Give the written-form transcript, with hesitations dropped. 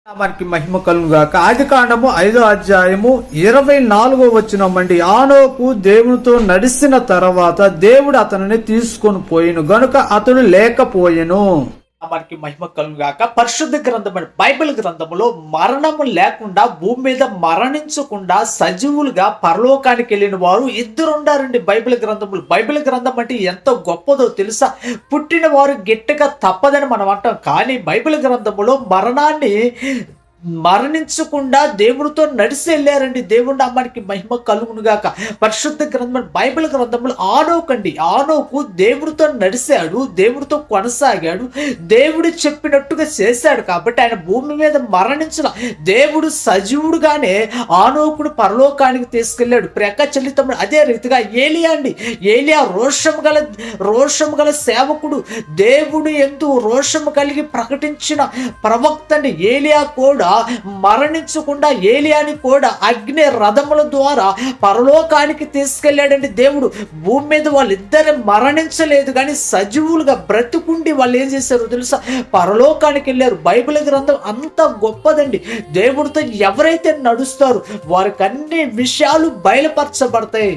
మనకి మహిమ కలుగుగాక. ఆదికాండము 5వ అధ్యాయము 24వ వచనమండి. ఆనోకు దేవునితో నడిచిన తర్వాత దేవుడు అతనిని తీసుకొని పోయిను గనుక అతడు లేకపోయెను. మనకి మహిమ కలుగుగాక. పరిశుద్ధ గ్రంథం బైబిల్ గ్రంథములో మరణము లేకుండా భూమి మీద మరణించకుండా సజీవులుగా పరలోకానికి వెళ్ళిన వారు ఇద్దరు ఉండారండి బైబిల్ గ్రంథములు. బైబిల్ గ్రంథం అంటే ఎంత గొప్పదో తెలుసా? పుట్టిన వారు గట్టిగా తప్పదని మనం అంటాం, కానీ బైబిల్ గ్రంథములో మరణించకుండా దేవుడితో నడిచి వెళ్ళారండి. దేవుడి నామానికి మహిమ కలుగునుగాక. పరిశుద్ధ గ్రంథం బైబిల్ గ్రంథంలో ఆనోకు దేవుడితో నడిచాడు, దేవుడితో కొనసాగాడు, దేవుడు చెప్పినట్టుగా చేశాడు కాబట్టి ఆయన భూమి మీద మరణించిన దేవుడు సజీవుడుగానే ఆనోకుడు పరలోకానికి తీసుకెళ్ళాడు. ప్రేక చెల్లితమ్ముడు అదే రీతిగా ఏలియా రోషము గల సేవకుడు, దేవుడు ఎందు రోషము కలిగి ప్రకటించిన ప్రవక్తని ఏలియా కూడా మరణించకుండా ఏలియాని కూడా అగ్ని రథముల ద్వారా పరలోకానికి తీసుకెళ్లాడండి దేవుడు. భూమి మీద వాళ్ళిద్దరు మరణించలేదు, కానీ సజీవులుగా బ్రతుకుండి వాళ్ళు ఏం చేశారు తెలుసా? పరలోకానికి వెళ్ళారు. బైబిల్ గ్రంథం అంత గొప్పదండి. దేవుడితో ఎవరైతే నడుస్తారో వారికి అన్ని విషయాలు బయలుపరచబడతాయి.